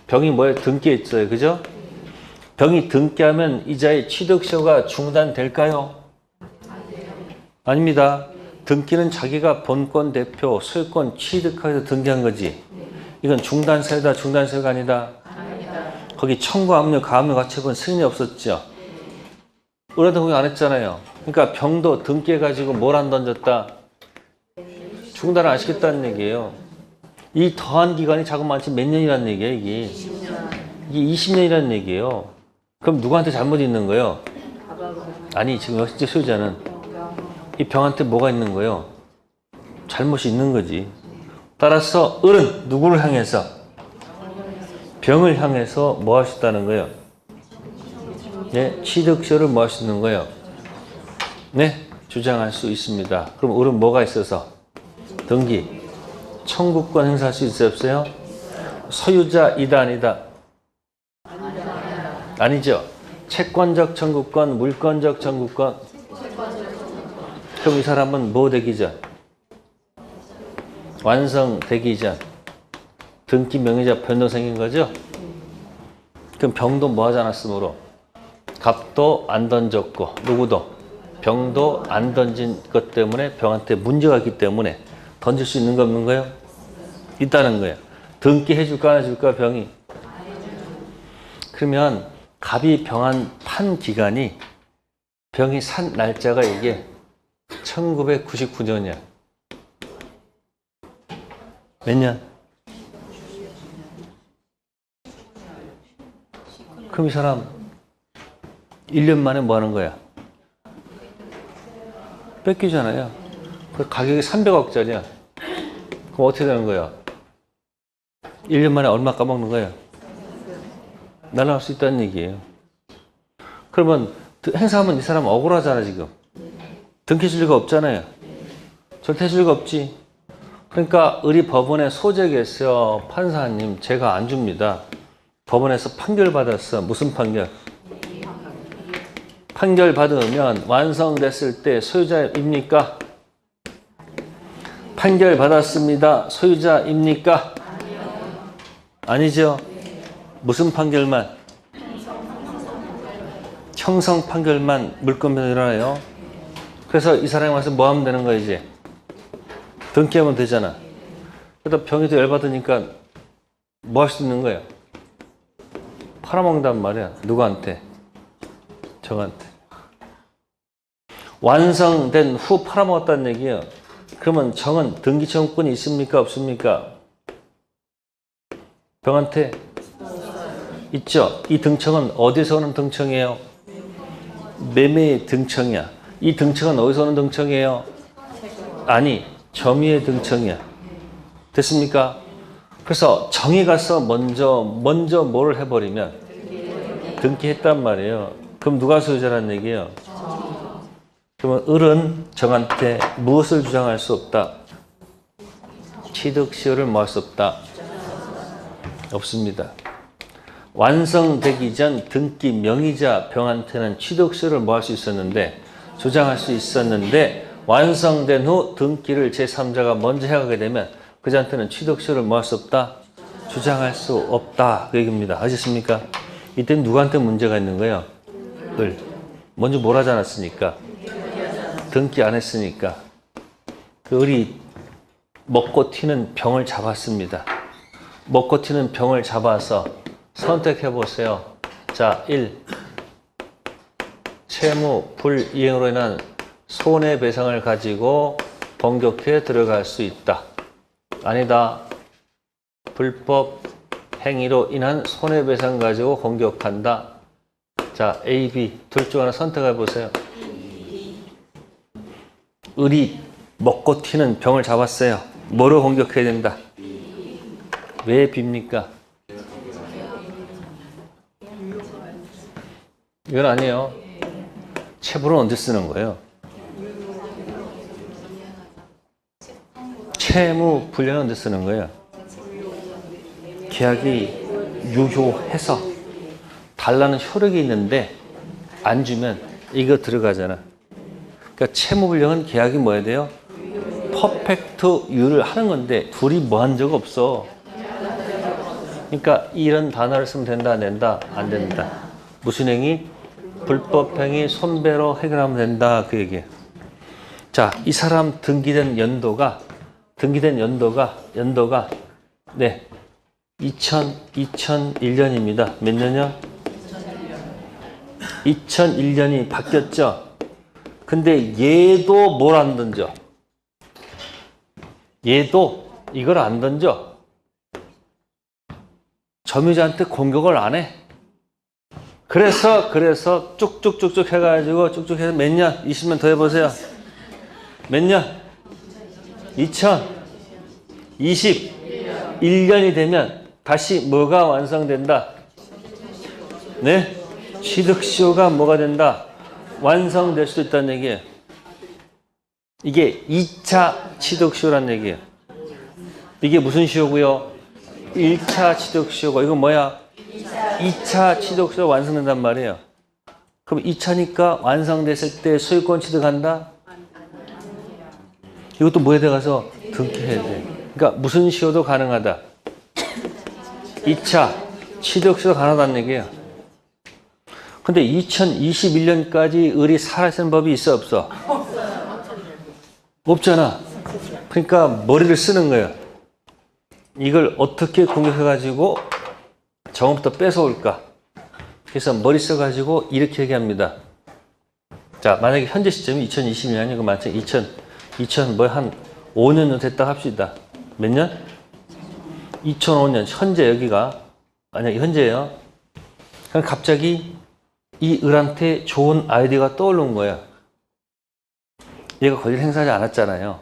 병이 뭐예요? 등기에 있어요. 그죠? 병이 등기하면 이자의 취득시효가 중단될까요? 아닙니다. 등기는 자기가 본권 대표 소유권 취득하기 위해서 등기한 거지. 이건 중단사유다. 중단사유가 아니다. 거기 청구, 압류, 가압류, 가처분 승인이 없었죠. 의뢰도 거기 안 했잖아요. 그러니까 병도 등기해가지고 뭘 안 던졌다? 중단을 안 시켰다는 얘기예요. 이 더한 기간이 자그마치 몇 년이라는 얘기예요, 이게. 이게 20년이라는 얘기예요. 그럼 누구한테 잘못이 있는 거예요? 아니, 지금 역시 소유자는 이 병한테 뭐가 있는 거예요? 잘못이 있는 거지. 따라서 을은 누구를 향해서? 병을 향해서 뭐 할 수 있다는 거예요? 네, 취득시효를 뭐 할 수 있는 거예요? 네, 주장할 수 있습니다. 그럼 을은 뭐가 있어서? 등기, 청구권 행사할 수 있어요, 없어요? 소유자이다, 아니다? 아니죠. 채권적 청구권, 물권적 청구권. 그럼 이 사람은 뭐 되기 전? 완성되기 전 등기 명의자 변동 생긴 거죠? 그럼 병도 뭐 하지 않았으므로 갑도 안 던졌고 누구도 병도 안 던진 것 때문에 병한테 문제가 있기 때문에 던질 수 있는 거 없는 거예요? 있다는 거예요. 등기 해줄까 안 해줄까 병이? 그러면 갑이 병한 판 기간이 병이 산 날짜가 이게 1999년이야. 몇 년? 그럼 이 사람 1년 만에 뭐 하는 거야? 뺏기잖아요. 그 가격이 300억짜리야. 그럼 어떻게 되는 거야? 1년 만에 얼마 까먹는 거야? 날아갈 수 있다는 얘기예요. 그러면 행사하면 이 사람 억울하잖아 지금. 등기해줄 리가 없잖아요. 절대 해줄 리가 없지. 그러니까 의리 법원에 소재겠어요. 판사님 제가 안 줍니다. 법원에서 판결 받았어. 무슨 판결? 판결 받으면 완성됐을 때 소유자입니까? 판결 받았습니다. 소유자입니까? 아니죠. 무슨 판결만? 형성 판결만 물권변이 일어나요. 그래서 이 사람이 와서 뭐 하면 되는 거야 이제? 등기하면 되잖아. 그러다 병이 더 열받으니까 뭐 할 수 있는 거야? 팔아먹는단 말이야. 누구한테? 저한테. 완성된 후 팔아먹었다는 얘기예요. 그러면 정은 등기 청구권이 있습니까? 없습니까? 병한테? 있죠. 이 등청은 어디서 오는 등청이에요? 매매의 등청이야. 이 등청은 어디서 오는 등청이에요? 아니, 점유의 등청이야. 됐습니까? 그래서 정이 가서 먼저 뭐를 해버리면 등기했단 말이에요. 그럼 누가 소유자라는 얘기예요? 그러면 을은 정한테 무엇을 주장할 수 없다? 취득시효를 뭐 할 수 없다? 없습니다. 완성되기 전 등기 명의자 병한테는 취득시효를 뭐 할 수 있었는데 주장할 수 있었는데 완성된 후 등기를 제3자가 먼저 해가게 되면 그자한테는 취득시효를 뭐 할 수 없다? 주장할 수 없다. 그 얘기입니다. 아셨습니까? 이때는 누구한테 문제가 있는 거예요? 을. 먼저 뭘 하지 않았으니까. 등기 안 했으니까. 그 을이 먹고 튀는 병을 잡았습니다. 먹고 튀는 병을 잡아서 선택해 보세요. 자, 1. 채무 불이행으로 인한 손해배상을 가지고 공격해 들어갈 수 있다. 아니다. 불법 행위로 인한 손해배상 가지고 공격한다. 자, A, B 둘 중 하나 선택해 보세요. 을이 먹고 튀는 병을 잡았어요. 뭐로 공격해야 된다? 왜 B입니까? 이건 아니에요. 채무는 언제 쓰는 거예요? 채무 불량은 언제 쓰는 거예요? 계약이 유효해서 달라는 효력이 있는데 안 주면 이거 들어가잖아. 그러니까 채무 불량은 계약이 뭐 해야 돼요? 퍼펙트 유를 하는 건데 둘이 뭐 한 적 없어. 그러니까 이런 단어를 쓰면 된다 안 된다? 안 된다. 무슨 행위? 불법 행위 손배로 해결하면 된다. 그 얘기예요. 자, 이 사람 등기된 연도가 네 2001년입니다. 몇 년이요? 2001년이 바뀌었죠. 근데 얘도 뭘 안 던져? 얘도 이걸 안 던져. 점유자한테 공격을 안 해. 그래서 쭉쭉쭉쭉 해가지고 쭉쭉 해서 몇 년? 20년 더 해보세요. 몇 년? 2021년이 되면 다시 뭐가 완성된다? 네? 취득시효가 뭐가 된다? 완성될 수도 있다는 얘기예요. 이게 2차 취득시효라는 얘기예요. 이게 무슨 시효고요? 1차 취득시효고 이건 뭐야? 2차 취득시효가 완성된단 말이에요. 그럼 2차니까 완성됐을 때 소유권 취득한다? 이것도 뭐에 들어가서 등기해야 돼. 그러니까 무슨 시효도 가능하다. 2차 취득시효도 가능하다는 얘기예요. 근데 2021년까지 을이 살아야 되는 법이 있어 없어? 없잖아. 그러니까 머리를 쓰는 거예요. 이걸 어떻게 공격해가지고 정부터 뺏어올까? 그래서 머리 써가지고 이렇게 얘기합니다. 자, 만약에 현재 시점이 2022년이고 만약에 2000 뭐 한 5년 정도 됐다 합시다. 몇 년? 2005년. 현재 여기가 만약에 현재예요. 그럼 갑자기 이 을한테 좋은 아이디어가 떠오른 거야. 얘가 권리를 행사하지 않았잖아요.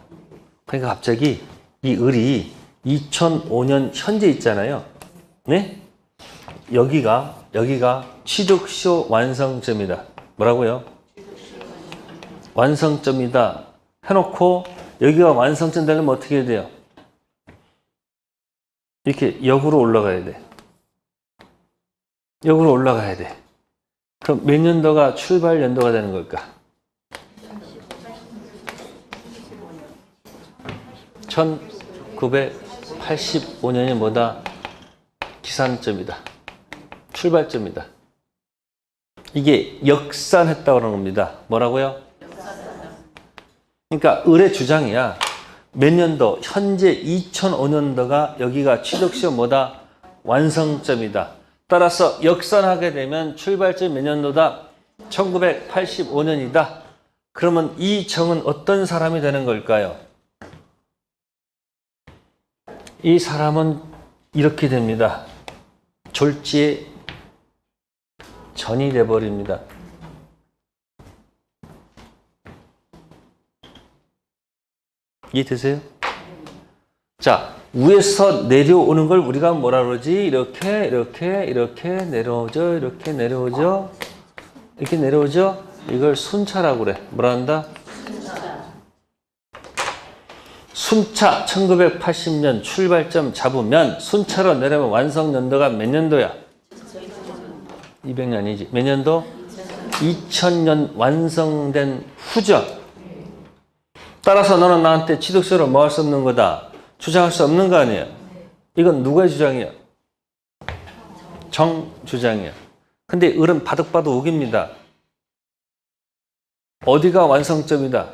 그러니까 갑자기 이 을이 2005년 현재 있잖아요. 네? 여기가 취득시효 완성점이다. 뭐라고요? 완성점이다. 해놓고 여기가 완성점 되려면 어떻게 해야 돼요? 이렇게 역으로 올라가야 돼. 역으로 올라가야 돼. 그럼 몇 년도가 출발 연도가 되는 걸까? 1985년이 뭐다? 기산점이다. 출발점이다. 이게 역산했다고 하는 겁니다. 뭐라고요? 그러니까 을의 주장이야. 몇 년도? 현재 2005년도가 여기가 취득시효 뭐다? 완성점이다. 따라서 역산하게 되면 출발점 몇 년도다? 1985년이다. 그러면 이 정은 어떤 사람이 되는 걸까요? 이 사람은 이렇게 됩니다. 졸지에 전이 돼버립니다. 이해되세요? 자, 위에서 내려오는 걸 우리가 뭐라 그러지? 이렇게 내려오죠. 이렇게 내려오죠. 이렇게 내려오죠. 이걸 순차라고 그래. 뭐라 한다? 순차 1980년 출발점 잡으면 순차로 내려면 완성 연도가 몇 년도야? 200년이지. 몇 년도? 2000년 완성된 후죠. 따라서 너는 나한테 취득세를 뭐 할 수 없는 거다? 주장할 수 없는 거 아니에요? 이건 누구의 주장이야? 정 주장이야. 근데 을은 바득바득 우깁니다. 어디가 완성점이다?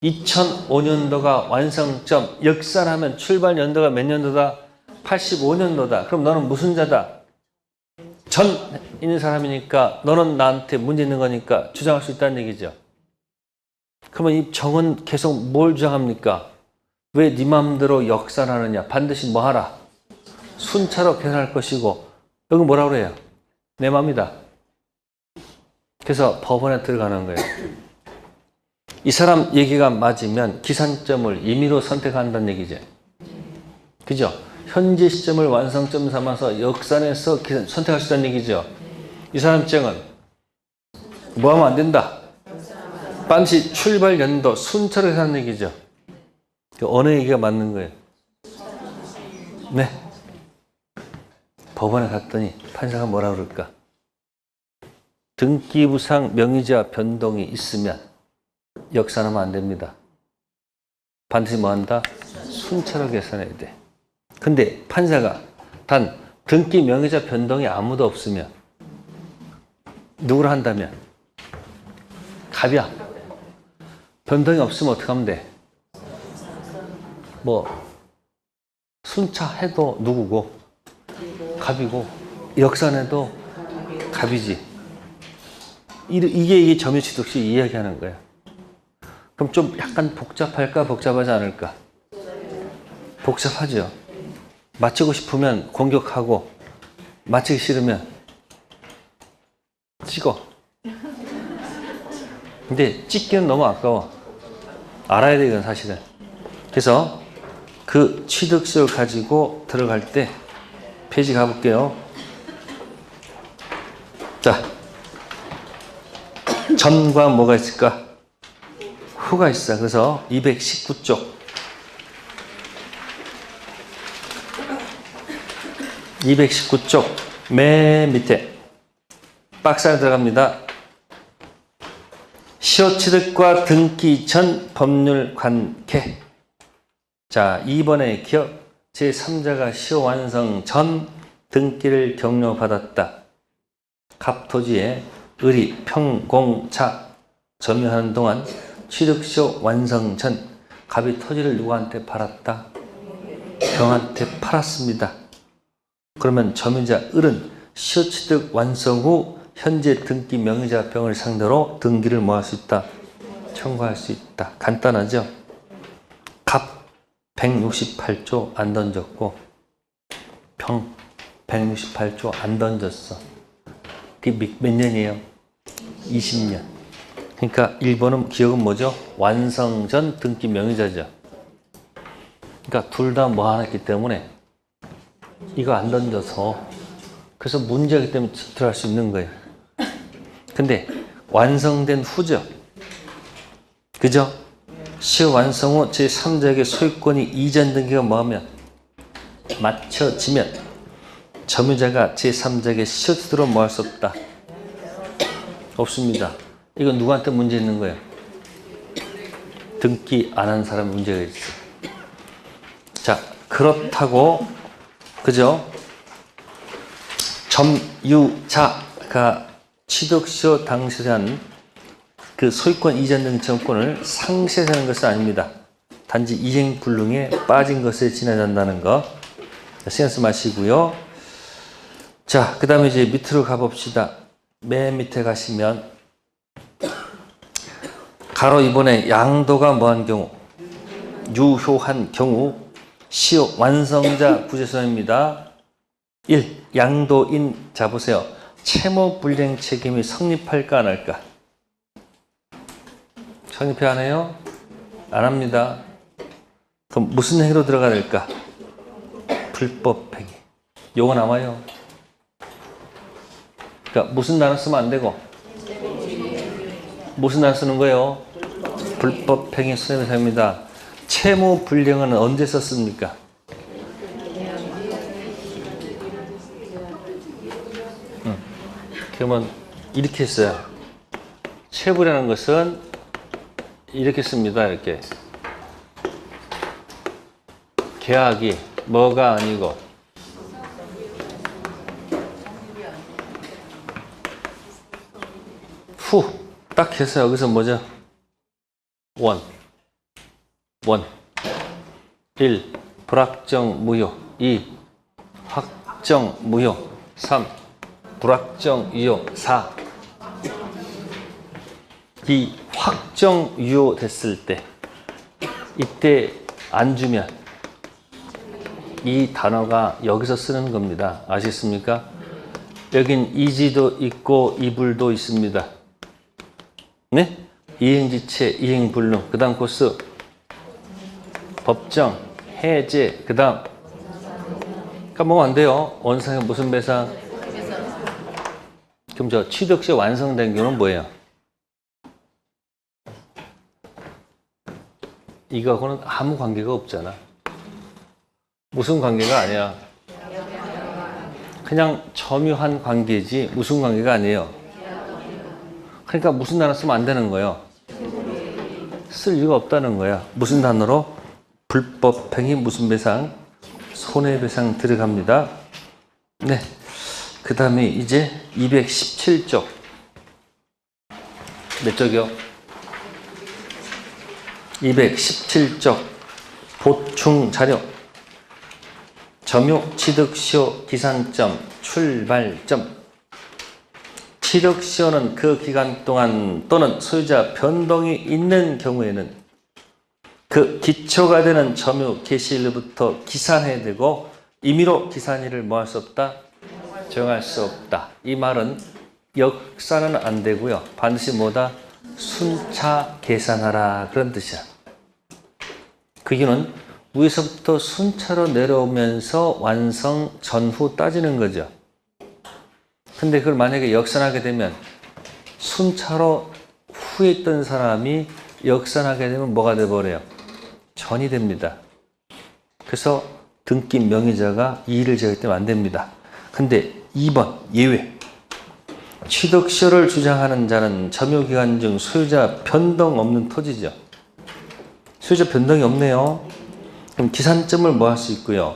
2005년도가 완성점. 역산하면 출발 연도가 몇 년도다? 85년도다. 그럼 너는 무슨 자다? 전 있는 사람이니까 너는 나한테 문제 있는 거니까 주장할 수 있다는 얘기죠. 그러면 이 정은 계속 뭘 주장합니까? 왜 네 마음대로 역산하느냐? 반드시 뭐 하라? 순차로 계산할 것이고. 여기 뭐라 그래요? 내 마음이다. 그래서 법원에 들어가는 거예요. 이 사람 얘기가 맞으면 기산점을 임의로 선택한다는 얘기죠. 그죠? 현재 시점을 완성점 삼아서 역산해서 선택할 수 있다는 얘기죠. 이 사람 입장은 뭐 하면 안 된다? 반드시 출발 연도 순차로 계산하는 얘기죠. 어느 얘기가 맞는 거예요? 네. 법원에 갔더니 판사가 뭐라 그럴까? 등기부상 명의자 변동이 있으면 역산하면 안 됩니다. 반드시 뭐 한다? 순차로 계산해야 돼. 근데 판사가 단 등기 명의자 변동이 아무도 없으면 누구를 한다면? 갑이야. 변동이 없으면 어떻게 하면 돼? 뭐 순차해도 누구고? 갑이고. 역산해도 갑이지. 이게 점유취득시 이야기하는 거야. 그럼 좀 약간 복잡할까? 복잡하지 않을까? 복잡하죠. 맞히고 싶으면 공격하고 맞히기 싫으면 찍어. 근데 찍기는 너무 아까워. 알아야 돼, 이건 사실은. 그래서 그 취득세를 가지고 들어갈 때 페이지 가볼게요. 자, 전과 뭐가 있을까? 후가 있어. 그래서 219쪽. 219쪽 맨 밑에 박스 안에 들어갑니다. 시효 취득과 등기 전 법률 관계. 자, 2번의 기억. 제3자가 시효 완성 전 등기를 경료받았다. 갑 토지에 을이 평공차 점유하는 동안 취득시효 완성 전 갑이 토지를 누구한테 팔았다? 병한테 팔았습니다. 그러면 점유자 을은 시효 취득 완성 후 현재 등기 명의자 병을 상대로 등기를 뭐 할 수 있다? 청구할 수 있다. 간단하죠? 갑 168조 안 던졌고 병 168조 안 던졌어. 그게 몇 년이에요? 20년. 그러니까 1번은 기억은 뭐죠? 완성 전 등기 명의자죠. 그러니까 둘 다 뭐 하나 했기 때문에 이거 안 던져서 그래서 문제이기 때문에 들어갈 수 있는 거예요. 근데 완성된 후죠. 그죠? 시효 완성 후 제3자에게 소유권이 이전 등기가 뭐하면 맞춰지면 점유자가 제3자에게 시효 취득으로 뭐 할 수 없다? 없습니다. 이건 누구한테 문제 있는 거예요? 등기 안 한 사람 문제가 있어. 자, 그렇다고 그죠? 점유자가 취득시효 당시한 그 소유권 이전 등기 청구권을 상실하는 것은 아닙니다. 단지 이행불능에 빠진 것에 지나간다는 거 신경 쓰지 마시고요. 자, 그 다음에 이제 밑으로 가봅시다. 맨 밑에 가시면 가로 2번에 양도가 뭐한 경우 유효한 경우 시효 완성자 구제소입니다. 1. 양도인 자 보세요. 채무 불이행 책임이 성립할까 안 할까? 성립해 안 해요? 안 합니다. 그럼 무슨 행위로 들어가야 될까? 불법 행위. 요거 남아요. 그러니까 무슨 단어 쓰면 안 되고 무슨 단어 쓰는 거예요? 불법 행위 성립해야 합니다. 채무 불이행은 언제 썼습니까? 그러면 이렇게 써요. 채무라는 것은 이렇게 씁니다. 이렇게 계약이 뭐가 아니고 후 딱 해서 여기서 뭐죠? 원 1. 불확정 무효 2. 확정 무효 3. 불확정 유효 4. 이 확정 유효 됐을 때 이때 안 주면 이 단어가 여기서 쓰는 겁니다. 아시겠습니까? 여긴 이지도 있고 이불도 있습니다. 네? 이행지체, 이행불능, 그 다음 코스 법정, 해제, 그 다음 까먹으면 안 돼요. 원상의 무슨 배상? 그럼 저 취득시 완성된 경우는 뭐예요? 이거하고는 아무 관계가 없잖아. 무슨 관계가 아니야. 그냥 점유한 관계지 무슨 관계가 아니에요. 그러니까 무슨 단어 쓰면 안 되는 거예요. 쓸 이유가 없다는 거야. 무슨 단어로? 불법행위 무슨 배상? 손해배상 들어갑니다. 네. 그 다음에 이제 217쪽. 몇 쪽이요? 217쪽. 보충 자료. 점유 취득시효 기산점 출발점. 취득시효는 그 기간 동안 또는 소유자 변동이 있는 경우에는 그 기초가 되는 점유 개시일부터 기산해야 되고 임의로 기산일을 뭐 할 수 없다? 정할 수 없다. 이 말은 역사는 안 되고요. 반드시 뭐다? 순차 계산하라 그런 뜻이야. 그 이유는 위에서부터 순차로 내려오면서 완성 전후 따지는 거죠. 근데 그걸 만약에 역산하게 되면 순차로 후에 있던 사람이 역산하게 되면 뭐가 돼버려요? 전이 됩니다. 그래서 등기 명의자가 이의를 제기하기 때문에 안 됩니다. 근데 2번 예외. 취득시효를 주장하는 자는 점유기간 중 소유자 변동 없는 토지죠. 소유자 변동이 없네요. 그럼 기산점을 뭐 할 수 있고요?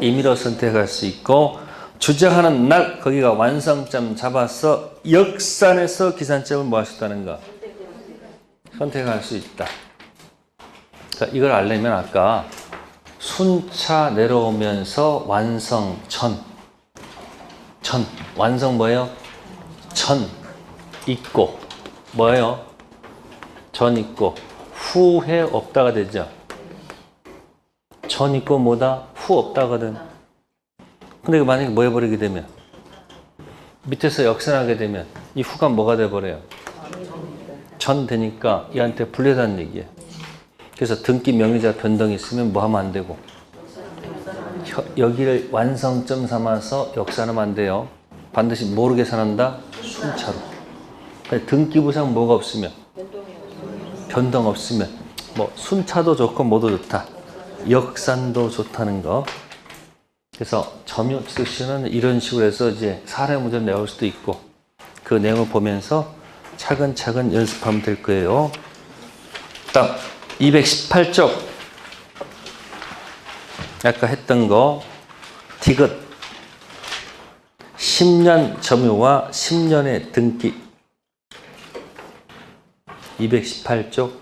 임의로 선택할 수 있고, 주장하는 날 거기가 완성점 잡아서 역산해서 기산점을 뭐 할 수 있다는 거? 선택할 수 있다. 그러니까 이걸 알려면 아까 순차 내려오면서 완성 완성 뭐예요? 전 있고 뭐예요? 전 있고 후회 없다가 되죠. 전 있고 뭐다? 후 없다거든. 근데 이거 만약에 뭐 해버리게 되면, 밑에서 역산하게 되면 이 후가 뭐가 돼버려요? 전 되니까 얘한테 불리하다는 얘기예요. 그래서 등기 명의자 변동이 있으면 뭐 하면 안 되고, 여기를 완성점 삼아서 역산하면 안 돼요. 반드시 뭐로 계산한다? 순차로. 등기부상 뭐가 없으면, 변동 없으면 뭐 순차도 좋고 뭐도 좋다. 역산도 좋다는 거. 그래서 점유 취득시효는 이런 식으로 해서 이제 사례 문제를 내올 수도 있고, 그 내용을 보면서 차근차근 연습하면 될 거예요. 다음 218쪽 아까 했던 거 디귿 10년 점유와 10년의 등기. 218쪽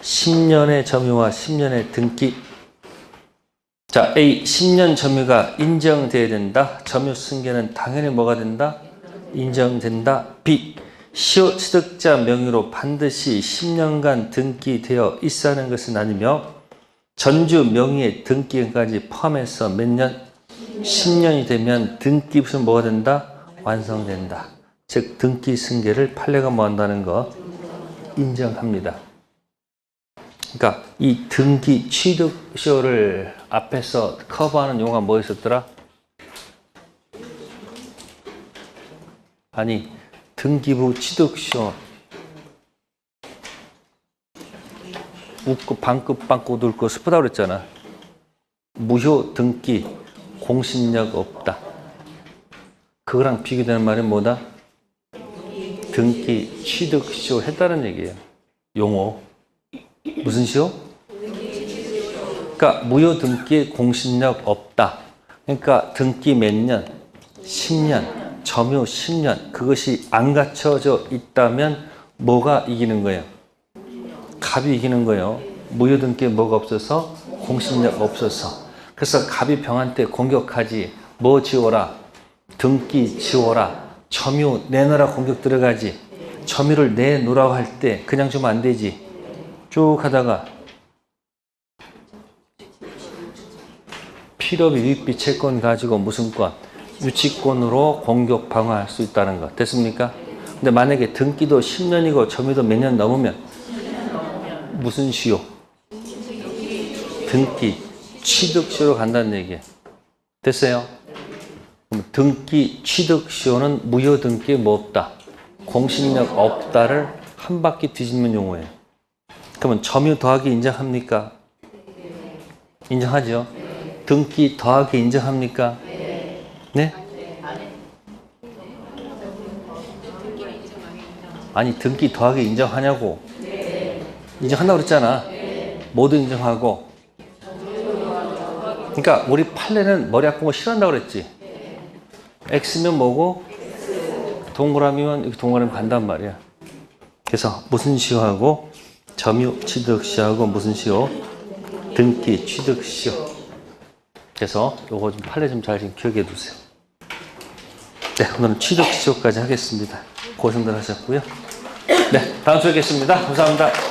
10년의 점유와 10년의 등기. 자, A 10년 점유가 인정돼야 된다. 점유 승계는 당연히 뭐가 된다? 인정된다. B 시효 취득자 명의로 반드시 10년간 등기되어 있어야 하는 것은 아니며, 전주 명의의 등기까지 포함해서 몇 년? 10년이 되면 등기 무슨 뭐가 된다? 완성된다. 즉 등기 승계를 판례가 뭐 한다는 거? 인정합니다. 그러니까 이 등기 취득시효를 앞에서 커버하는 용어가 뭐 있었더라? 아니, 등기부 취득시효 웃고 방긋 웃을 거 스프다 그랬잖아. 무효 등기 공신력 없다. 그거랑 비교되는 말이 뭐다? 등기 취득시효 했다는 얘기예요. 용어. 무슨 시효? 그러니까 무효 등기 공신력 없다. 그러니까 등기 몇 년? 10년. 점유 10년. 그것이 안 갖춰져 있다면 뭐가 이기는 거예요? 갑이 이기는 거예요. 무효 등기에 뭐가 없어서? 공신력 없어서. 그래서 갑이 병한테 공격하지. 뭐 지워라? 등기 지워라. 점유 내놓으라 공격 들어가지. 점유를 내놓으라고 할 때 그냥 주면 안 되지. 쭉 하다가 필요비 유익비 채권 가지고 무슨 권? 유치권으로 공격 방어할 수 있다는 거. 됐습니까? 근데 만약에 등기도 10년이고 점유도 몇 년 넘으면 무슨 시효? 등기 취득시효로 간다는 얘기예요. 됐어요? 그럼 등기 취득시효는 무효 등기에 뭐 없다? 공신력 없다를 한 바퀴 뒤집는 용어예요. 그러면 점유 더하기 인정합니까? 인정하죠? 등기 더하기 인정합니까? 네? 아니, 등기 더하기 인정하냐고. 인정한다고 그랬잖아. 모두 인정하고. 그러니까 우리 판례는 머리 아픈 거 싫어한다고 그랬지. X면 뭐고? 동그라미면 이렇게 동그라미 간단 말이야. 그래서 무슨 시효하고 점유 취득시효하고 무슨 시효? 등기 취득시효. 그래서 요거 좀 판례 좀 잘 기억해 두세요. 네, 오늘은 취득시효까지 하겠습니다. 고생들 하셨고요. 네, 다음 주에 뵙겠습니다. 감사합니다.